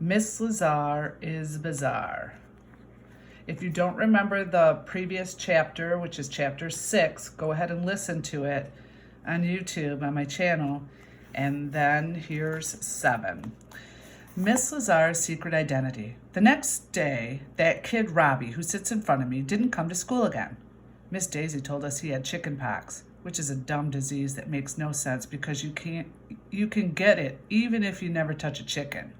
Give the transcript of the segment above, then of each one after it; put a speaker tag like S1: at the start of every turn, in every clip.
S1: Miss Lazar is bizarre. If you don't remember the previous chapter, which is chapter 6, go ahead and listen to it on YouTube on my channel. And then here's 7. Miss Lazar's secret identity. The next day, that kid Robbie, who sits in front of me, didn't come to school again. Miss Daisy told us he had chicken pox, which is a dumb disease that makes no sense because you can get it even if you never touch a chicken.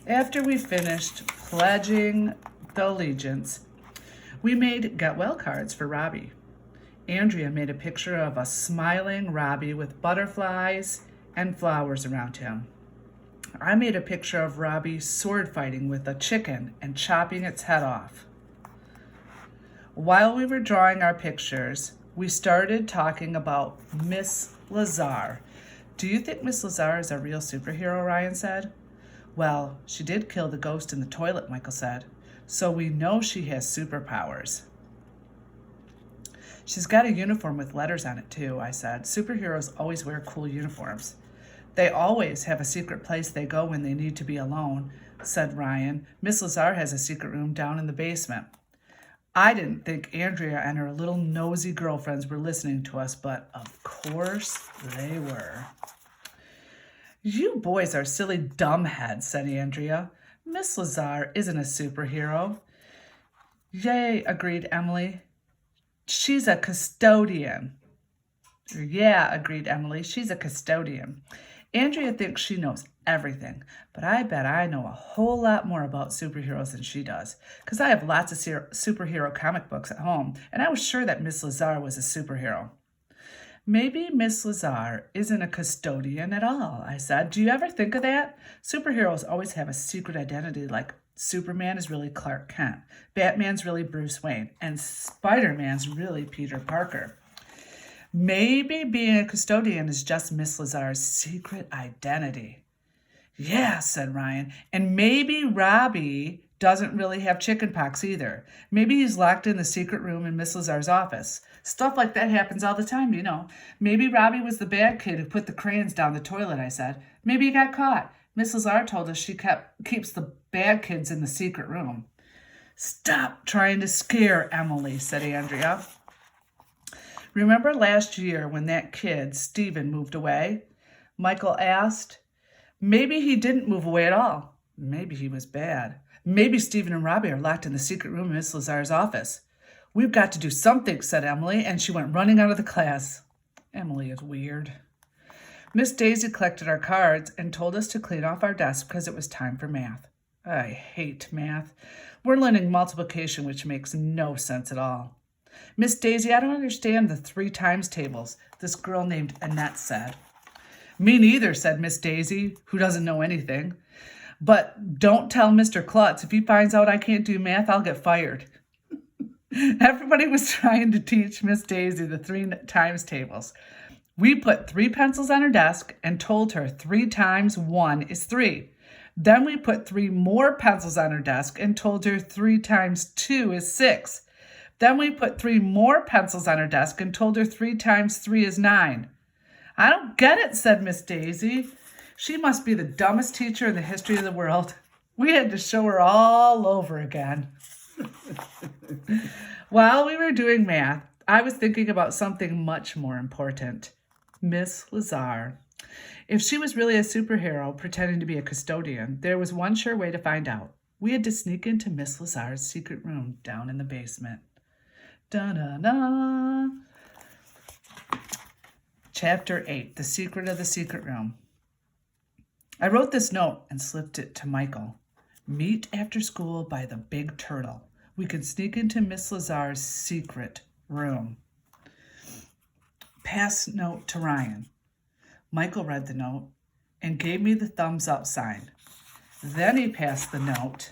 S1: After we finished pledging the allegiance, we made get well cards for Robbie. Andrea made a picture of a smiling Robbie with butterflies and flowers around him. I made a picture of Robbie sword fighting with a chicken and chopping its head off. While we were drawing our pictures, we started talking about Miss Lazar. Do you think Miss Lazar is a real superhero? Ryan said. Well, she did kill the ghost in the toilet, Michael said. So we know she has superpowers. She's got a uniform with letters on it too, I said. Superheroes always wear cool uniforms. They always have a secret place they go when they need to be alone, said Ryan. Miss Lazar has a secret room down in the basement. I didn't think Andrea and her little nosy girlfriends were listening to us, but of course they were. You boys are silly dumbheads, said Andrea. Miss Lazar isn't a superhero. Yay, agreed Emily. She's a custodian. Yeah, agreed Emily. She's a custodian. Andrea thinks she knows everything, but I bet I know a whole lot more about superheroes than she does, because I have lots of superhero comic books at home, and I was sure that Miss Lazar was a superhero. Maybe Miss Lazar isn't a custodian at all, I said. Do you ever think of that? Superheroes always have a secret identity, like Superman is really Clark Kent, Batman's really Bruce Wayne, and Spider-Man's really Peter Parker. Maybe being a custodian is just Miss Lazar's secret identity. Yeah, said Ryan. And maybe Robbie doesn't really have chickenpox either. Maybe he's locked in the secret room in Miss Lazar's office. Stuff like that happens all the time, you know. Maybe Robbie was the bad kid who put the crayons down the toilet, I said. Maybe he got caught. Miss Lazar told us she keeps the bad kids in the secret room. Stop trying to scare Emily, said Andrea. Remember last year when that kid, Stephen, moved away? Michael asked. Maybe he didn't move away at all. Maybe he was bad. Maybe Stephen and Robbie are locked in the secret room in Miss Lazar's office. We've got to do something, said Emily, and she went running out of the class. Emily is weird. Miss Daisy collected our cards and told us to clean off our desk because it was time for math. I hate math. We're learning multiplication, which makes no sense at all. Miss Daisy, I don't understand the 3 times tables, this girl named Annette said. Me neither, said Miss Daisy, who doesn't know anything. But don't tell Mr. Klutz. If he finds out I can't do math, I'll get fired. Everybody was trying to teach Miss Daisy the 3 times tables. We put 3 pencils on her desk and told her 3 times 1 is 3. Then we put 3 more pencils on her desk and told her 3 times 2 is 6. Then we put 3 more pencils on her desk and told her 3 times 3 is 9. I don't get it, said Miss Daisy. She must be the dumbest teacher in the history of the world. We had to show her all over again. While we were doing math, I was thinking about something much more important. Miss Lazar. If she was really a superhero pretending to be a custodian, there was one sure way to find out. We had to sneak into Miss Lazar's secret room down in the basement. Da-da-da. Chapter 8, The Secret of the Secret Room. I wrote this note and slipped it to Michael. Meet after school by the Big Turtle. We can sneak into Miss Lazar's secret room. Pass note to Ryan. Michael read the note and gave me the thumbs up sign. Then he passed the note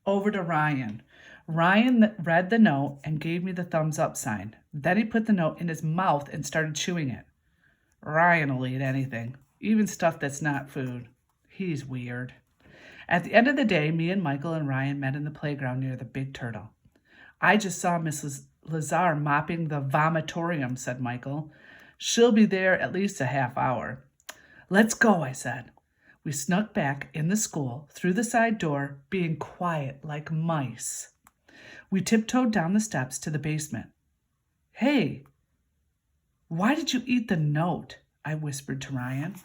S1: over to Ryan. Ryan read the note and gave me the thumbs up sign. Then he put the note in his mouth and started chewing it. Ryan will eat anything, even stuff that's not food. He's weird. At the end of the day, me and Michael and Ryan met in the playground near the Big Turtle. I just saw Mrs. Lazar mopping the vomitorium, said Michael. She'll be there at least a half hour. Let's go, I said. We snuck back in the school through the side door, being quiet like mice. We tiptoed down the steps to the basement. Hey, why did you eat the note? I whispered to Ryan.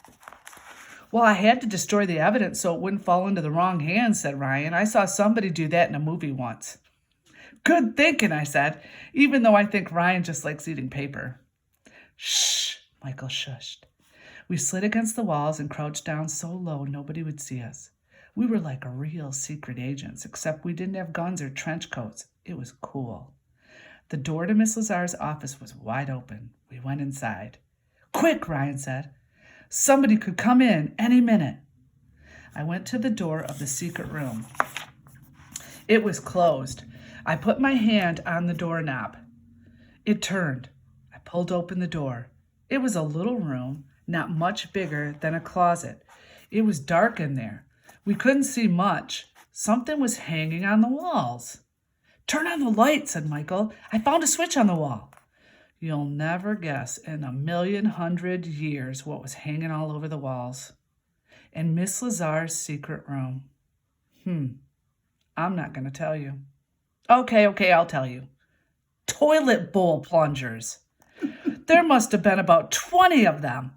S1: Well, I had to destroy the evidence so it wouldn't fall into the wrong hands, said Ryan. I saw somebody do that in a movie once. Good thinking, I said, even though I think Ryan just likes eating paper. Shh, Michael shushed. We slid against the walls and crouched down so low nobody would see us. We were like real secret agents, except we didn't have guns or trench coats. It was cool. The door to Miss Lazar's office was wide open. We went inside. Quick, Ryan said. Somebody could come in any minute. I went to the door of the secret room. It was closed. I put my hand on the doorknob. It turned. I pulled open the door. It was a little room, not much bigger than a closet. It was dark in there. We couldn't see much. Something was hanging on the walls. Turn on the light, said Michael. I found a switch on the wall. You'll never guess in 1,100,000 years what was hanging all over the walls. In Miss Lazar's secret room. I'm not going to tell you. Okay, I'll tell you. Toilet bowl plungers. There must have been about 20 of them.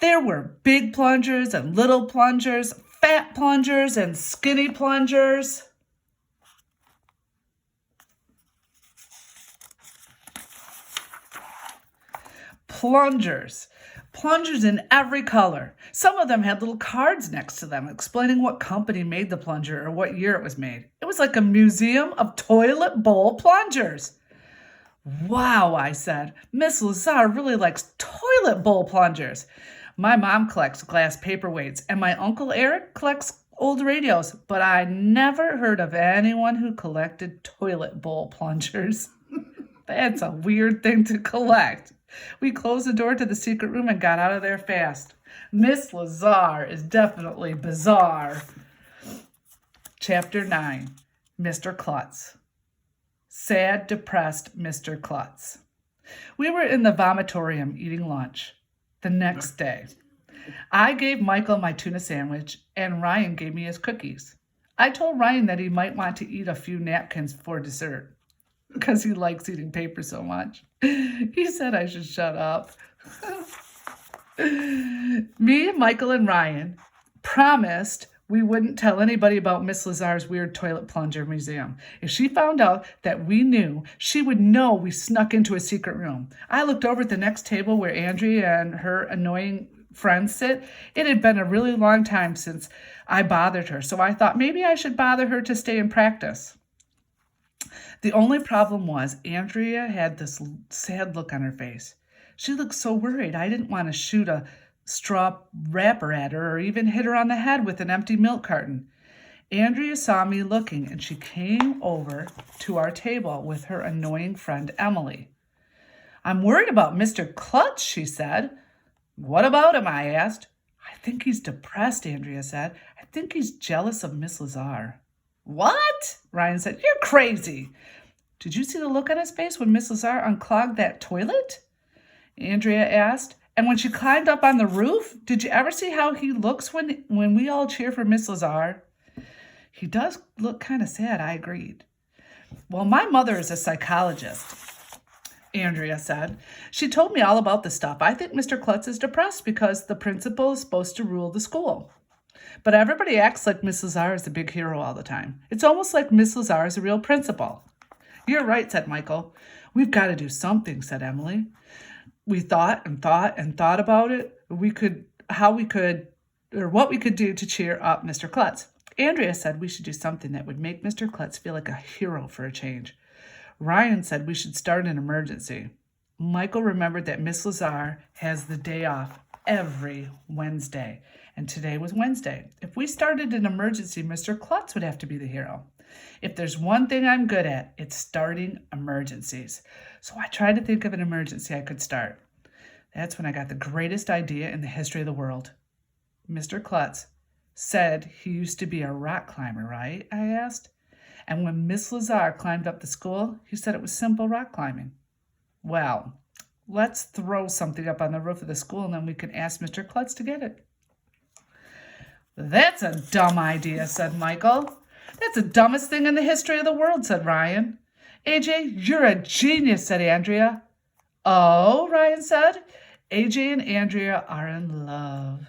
S1: There were big plungers and little plungers, fat plungers and skinny plungers. Plungers in every color. Some of them had little cards next to them explaining what company made the plunger or what year it was made. It was like a museum of toilet bowl plungers. Wow, I said. Miss Lazar really likes toilet bowl plungers. My mom collects glass paperweights and my Uncle Eric collects old radios, but I never heard of anyone who collected toilet bowl plungers. That's a weird thing to collect. We closed the door to the secret room and got out of there fast. Miss Lazar is definitely bizarre. Chapter 9, Mr. Klutz. Sad, depressed Mr. Klutz. We were in the vomitorium eating lunch. The next day, I gave Michael my tuna sandwich and Ryan gave me his cookies. I told Ryan that he might want to eat a few napkins for dessert because he likes eating paper so much. He said I should shut up. Me, Michael, and Ryan promised we wouldn't tell anybody about Miss Lazar's weird toilet plunger museum. If she found out that we knew, she would know we snuck into a secret room. I looked over at the next table where Andrea and her annoying friends sit. It had been a really long time since I bothered her, so I thought maybe I should bother her to stay and practice. The only problem was Andrea had this sad look on her face. She looked so worried. I didn't want to shoot a straw wrapper at her or even hit her on the head with an empty milk carton. Andrea saw me looking and she came over to our table with her annoying friend Emily. I'm worried about Mr. Klutz, she said. What about him? I asked. I think he's depressed, Andrea said. I think he's jealous of Miss Lazar. What? Ryan said. You're crazy. Did you see the look on his face when Miss Lazar unclogged that toilet? Andrea asked. And when she climbed up on the roof, did you ever see how he looks when we all cheer for Miss Lazar? He does look kind of sad, I agreed. Well, my mother is a psychologist, Andrea said. She told me all about the stuff. I think Mr. Klutz is depressed because the principal is supposed to rule the school. But everybody acts like Miss Lazar is the big hero all the time. It's almost like Miss Lazar is a real principal. You're right, said Michael. We've got to do something, said Emily. We thought about it. What we could do to cheer up Mr. Klutz. Andrea said we should do something that would make Mr. Klutz feel like a hero for a change. Ryan said we should start an emergency. Michael remembered that Miss Lazar has the day off every Wednesday, and today was Wednesday. If we started an emergency, Mr. Klutz would have to be the hero. If there's one thing I'm good at, it's starting emergencies. So I tried to think of an emergency I could start. That's when I got the greatest idea in the history of the world. Mr. Klutz said he used to be a rock climber, right? I asked. And when Miss Lazar climbed up the school, he said it was simple rock climbing. Well, let's throw something up on the roof of the school and then we can ask Mr. Klutz to get it. That's a dumb idea, said Michael. That's the dumbest thing in the history of the world, said Ryan. AJ, you're a genius, said Andrea. Oh, Ryan said. AJ and Andrea are in love.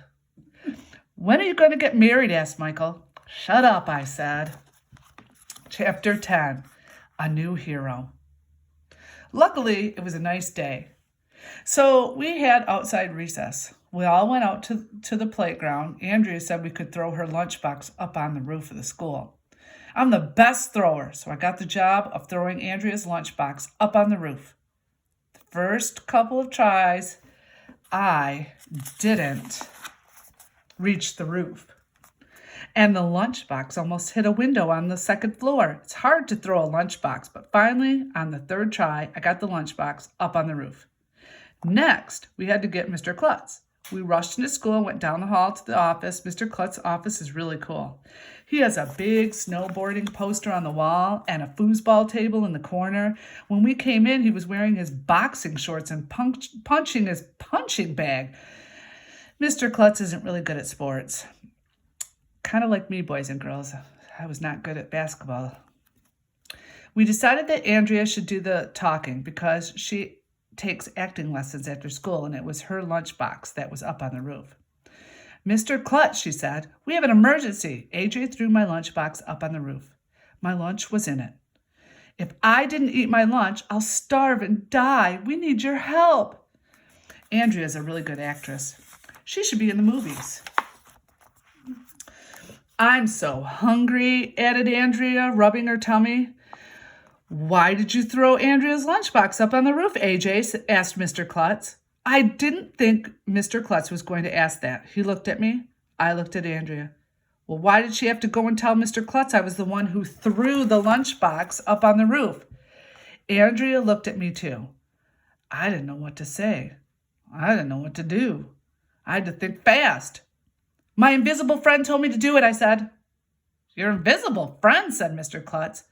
S1: When are you going to get married? Asked Michael. Shut up, I said. Chapter 10, A New Hero. Luckily, it was a nice day. So we had outside recess. We all went out to the playground. Andrea said we could throw her lunchbox up on the roof of the school. I'm the best thrower, so I got the job of throwing Andrea's lunchbox up on the roof. The first couple of tries, I didn't reach the roof. And the lunchbox almost hit a window on the second floor. It's hard to throw a lunchbox, but finally, on the third try, I got the lunchbox up on the roof. Next, we had to get Mr. Klutz. We rushed into school and went down the hall to the office. Mr. Klutz's office is really cool. He has a big snowboarding poster on the wall and a foosball table in the corner. When we came in, he was wearing his boxing shorts and punching his punching bag. Mr. Klutz isn't really good at sports. Kind of like me, boys and girls. I was not good at basketball. We decided that Andrea should do the talking because she takes acting lessons after school, and it was her lunchbox that was up on the roof. Mr. Klutz, she said, we have an emergency. AJ threw my lunchbox up on the roof. My lunch was in it. If I didn't eat my lunch, I'll starve and die. We need your help. Andrea's a really good actress. She should be in the movies. I'm so hungry, added Andrea, rubbing her tummy. Why did you throw Andrea's lunchbox up on the roof, AJ? Asked Mr. Klutz. I didn't think Mr. Klutz was going to ask that. He looked at me. I looked at Andrea. Well, why did she have to go and tell Mr. Klutz I was the one who threw the lunchbox up on the roof? Andrea looked at me too. I didn't know what to say. I didn't know what to do. I had to think fast. My invisible friend told me to do it, I said. Your invisible friend, said Mr. Klutz.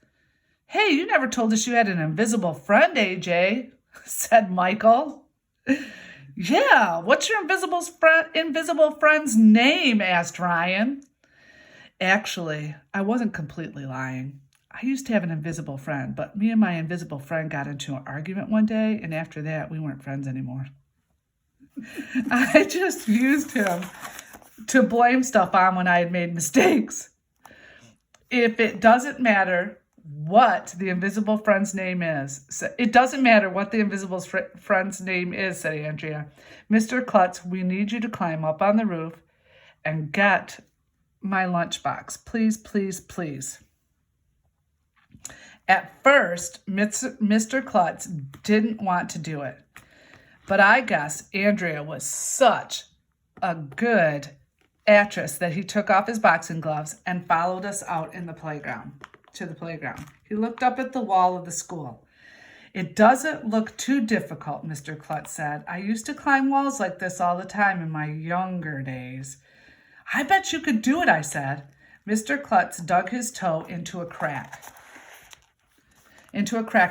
S1: Hey, you never told us you had an invisible friend, AJ, said Michael. Yeah, what's your invisible friend's name? Asked Ryan. Actually, I wasn't completely lying. I used to have an invisible friend, but me and my invisible friend got into an argument one day, and after that, we weren't friends anymore. I just used him to blame stuff on when I had made mistakes. If it doesn't matter what the invisible friend's name is. It doesn't matter what the invisible friend's name is, said Andrea. Mr. Klutz, we need you to climb up on the roof and get my lunchbox. Please, please, please. At first, Mr. Klutz didn't want to do it. But I guess Andrea was such a good actress that he took off his boxing gloves and followed us out in the playground. To the playground. He looked up at the wall of the school. It doesn't look too difficult, Mr. Klutz said. I used to climb walls like this all the time in my younger days. I bet you could do it, I said. Mr. Klutz dug his toe into a crack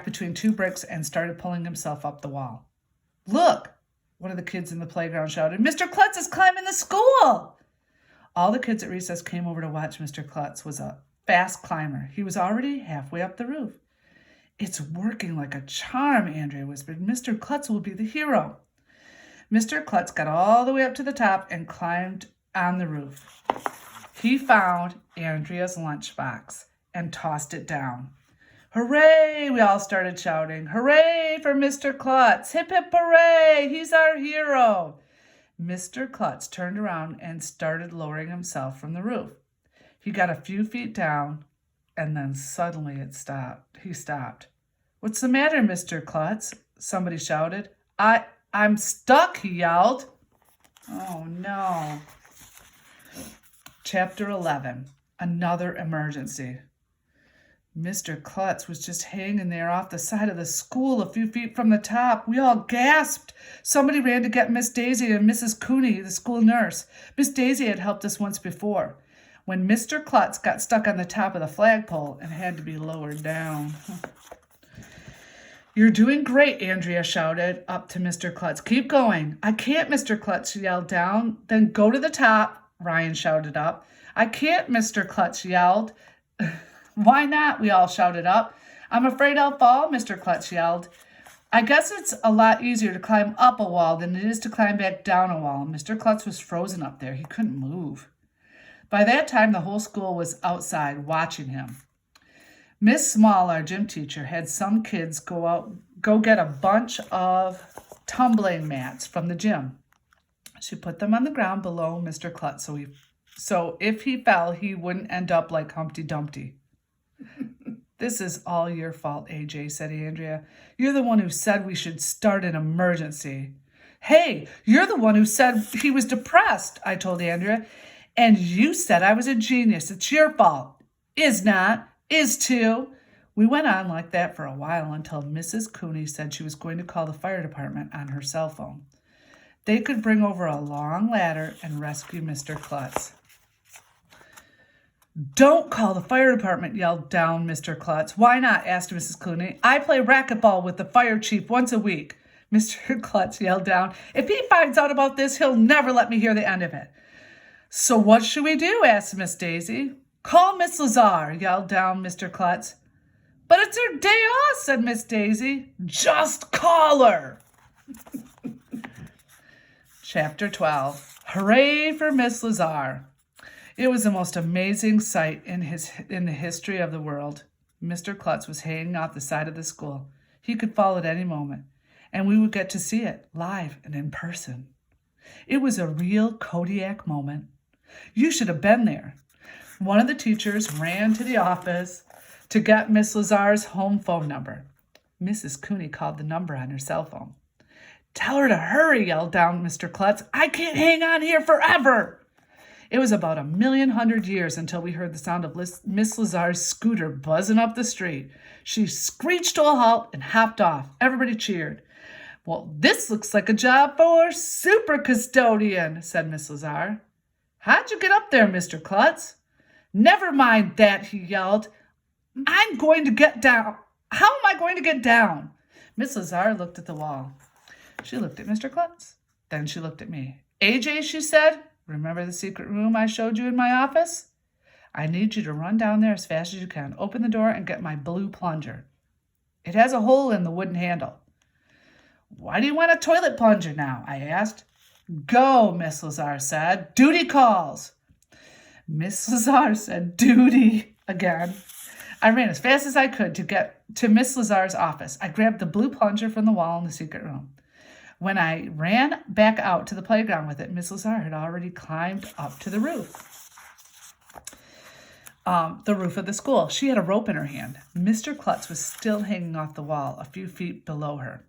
S1: between two bricks and started pulling himself up the wall. Look, one of the kids in the playground shouted, Mr. Klutz is climbing the school. All the kids at recess came over to watch. Mr. Klutz was a fast climber. He was already halfway up the roof. It's working like a charm, Andrea whispered. Mr. Klutz will be the hero. Mr. Klutz got all the way up to the top and climbed on the roof. He found Andrea's lunchbox and tossed it down. Hooray! We all started shouting. Hooray for Mr. Klutz! Hip, hip, hooray! He's our hero! Mr. Klutz turned around and started lowering himself from the roof. He got a few feet down, and then suddenly he stopped. What's the matter, Mr. Klutz? Somebody shouted. I'm stuck, he yelled. Oh, no. Chapter 11, Another Emergency. Mr. Klutz was just hanging there off the side of the school a few feet from the top. We all gasped. Somebody ran to get Miss Daisy and Mrs. Cooney, the school nurse. Miss Daisy had helped us once before, when Mr. Klutz got stuck on the top of the flagpole and had to be lowered down. You're doing great, Andrea shouted up to Mr. Klutz. Keep going. I can't, Mr. Klutz yelled down. Then go to the top Ryan shouted up. I can't, Mr. Klutz yelled. Why not? We all shouted up. I'm afraid I'll fall, Mr. Klutz yelled. I guess it's a lot easier to climb up a wall than it is to climb back down a wall. Mr. Klutz was frozen up there. He couldn't move. By that time, the whole school was outside watching him. Miss Small, our gym teacher, had some kids go get a bunch of tumbling mats from the gym. She put them on the ground below Mr. Klutz so if he fell, he wouldn't end up like Humpty Dumpty. This is all your fault, AJ, said Andrea. You're the one who said we should start an emergency. Hey, you're the one who said he was depressed, I told Andrea. And you said I was a genius. It's your fault. Is not. Is too. We went on like that for a while until Mrs. Cooney said she was going to call the fire department on her cell phone. They could bring over a long ladder and rescue Mr. Klutz. Don't call the fire department, yelled down Mr. Klutz. Why not? Asked Mrs. Cooney. I play racquetball with the fire chief once a week. Mr. Klutz yelled down. If he finds out about this, he'll never let me hear the end of it. So what should we do? Asked Miss Daisy. Call Miss Lazar, yelled down Mr. Klutz. But it's her day off, said Miss Daisy. Just call her. Chapter 12. Hooray for Miss Lazar. It was the most amazing sight in the history of the world. Mr. Klutz was hanging off the side of the school. He could fall at any moment, and we would get to see it live and in person. It was a real Kodiak moment. You should have been there. One of the teachers ran to the office to get Miss Lazar's home phone number. Mrs. Cooney called the number on her cell phone. Tell her to hurry, yelled down Mr. Klutz. I can't hang on here forever. It was about 1,100,000 years until we heard the sound of Miss Lazar's scooter buzzing up the street. She screeched to a halt and hopped off. Everybody cheered. Well, this looks like a job for super custodian, said Miss Lazar. How'd you get up there, Mr. Klutz? Never mind that, he yelled. I'm going to get down. How am I going to get down? Miss Lazar looked at the wall. She looked at Mr. Klutz. Then she looked at me. AJ, she said, remember the secret room I showed you in my office? I need you to run down there as fast as you can. Open the door and get my blue plunger. It has a hole in the wooden handle. Why do you want a toilet plunger now? I asked. Go, Miss Lazar said. Duty calls. Miss Lazar said duty again. I ran as fast as I could to get to Miss Lazar's office. I grabbed the blue plunger from the wall in the secret room. When I ran back out to the playground with it, Miss Lazar had already climbed up to the roof. The roof of the school. She had a rope in her hand. Mr. Klutz was still hanging off the wall a few feet below her.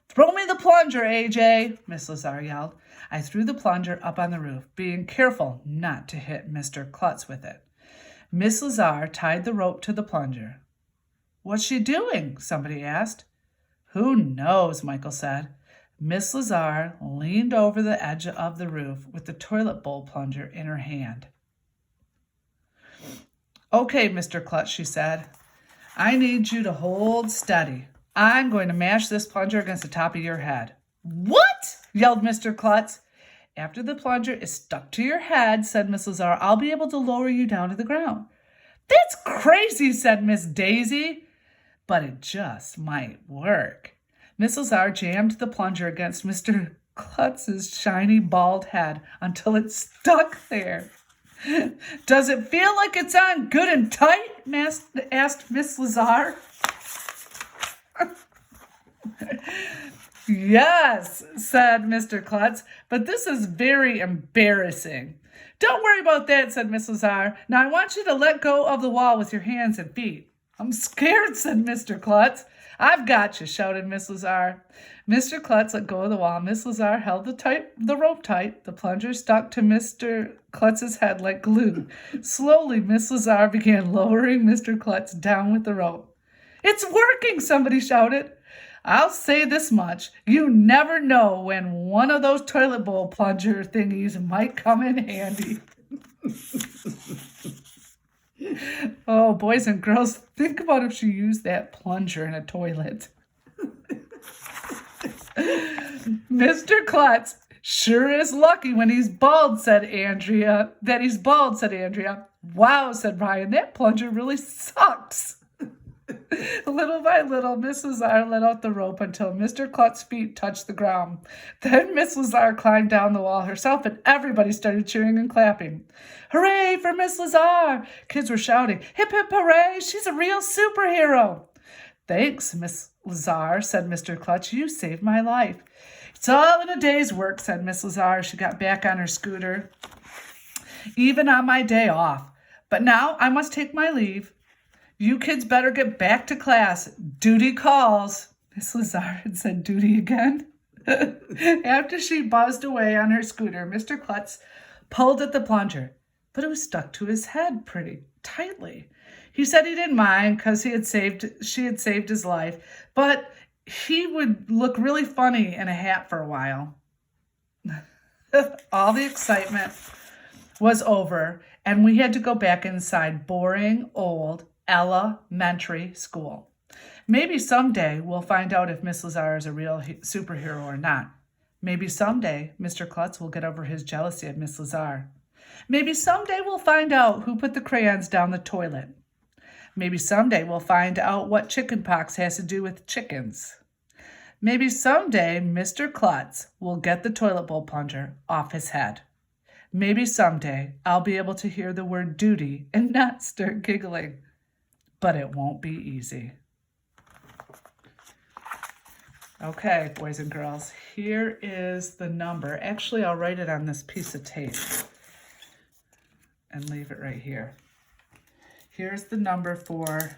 S1: Throw me the plunger, AJ, Miss Lazar yelled. I threw the plunger up on the roof, being careful not to hit Mr. Klutz with it. Miss Lazar tied the rope to the plunger. What's she doing? Somebody asked. Who knows, Michael said. Miss Lazar leaned over the edge of the roof with the toilet bowl plunger in her hand. Okay, Mr. Klutz, she said. I need you to hold steady. I'm going to mash this plunger against the top of your head. What? Yelled Mr. Klutz. After the plunger is stuck to your head, said Miss Lazar, I'll be able to lower you down to the ground. That's crazy, said Miss Daisy. But it just might work. Miss Lazar jammed the plunger against Mr. Klutz's shiny bald head until it stuck there. Does it feel like it's on good and tight? Asked Miss Lazar. Yes, said Mr. Klutz, but this is very embarrassing. Don't worry about that, said Miss Lazar. Now I want you to let go of the wall with your hands and feet. I'm scared, said Mr. Klutz. I've got you, shouted Miss Lazar. Mr. Klutz let go of the wall. Miss Lazar held the rope tight. The plunger stuck to Mr. Klutz's head like glue. Slowly, Miss Lazar began lowering Mr. Klutz down with the rope. It's working, somebody shouted. I'll say this much. You never know when one of those toilet bowl plunger thingies might come in handy. Oh, boys and girls, think about if she used that plunger in a toilet. Mr. Klutz Sure is lucky when he's bald, said Andrea. That he's bald, said Andrea. Wow, said Ryan, that plunger really sucks. Little by little, Miss Lazar let out the rope until Mr. Klutz's feet touched the ground. Then Miss Lazar climbed down the wall herself, and everybody started cheering and clapping. Hooray for Miss Lazar! Kids were shouting, hip hip hooray, she's a real superhero. Thanks, Miss Lazar, said Mr. Klutz. You saved my life. It's all in a day's work, said Miss Lazar. She got back on her scooter, even on my day off. But now I must take my leave. You kids better get back to class. Duty calls. Miss Lazar had said duty again. After she buzzed away on her scooter, Mr. Klutz pulled at the plunger, but it was stuck to his head pretty tightly. He said he didn't mind because she had saved his life, but he would look really funny in a hat for a while. All the excitement was over, and we had to go back inside boring, old, elementary school. Maybe someday we'll find out if Miss Lazar is a real superhero or not. Maybe someday Mr. Klutz will get over his jealousy of Miss Lazar. Maybe someday we'll find out who put the crayons down the toilet. Maybe someday we'll find out what chickenpox has to do with chickens. Maybe someday Mr. Klutz will get the toilet bowl plunger off his head. Maybe someday I'll be able to hear the word duty and not start giggling. But it won't be easy. Okay, boys and girls, here is the number. Actually, I'll write it on this piece of tape and leave it right here. Here's the number for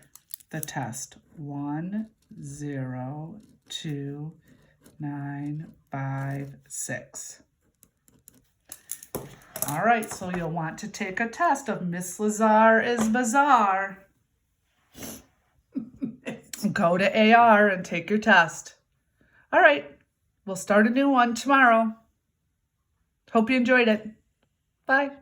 S1: the test. 102956. All right, so you'll want to take a test of Miss Lazar is Bizarre. Go to AR and take your test. All right, we'll start a new one tomorrow. Hope you enjoyed it. Bye.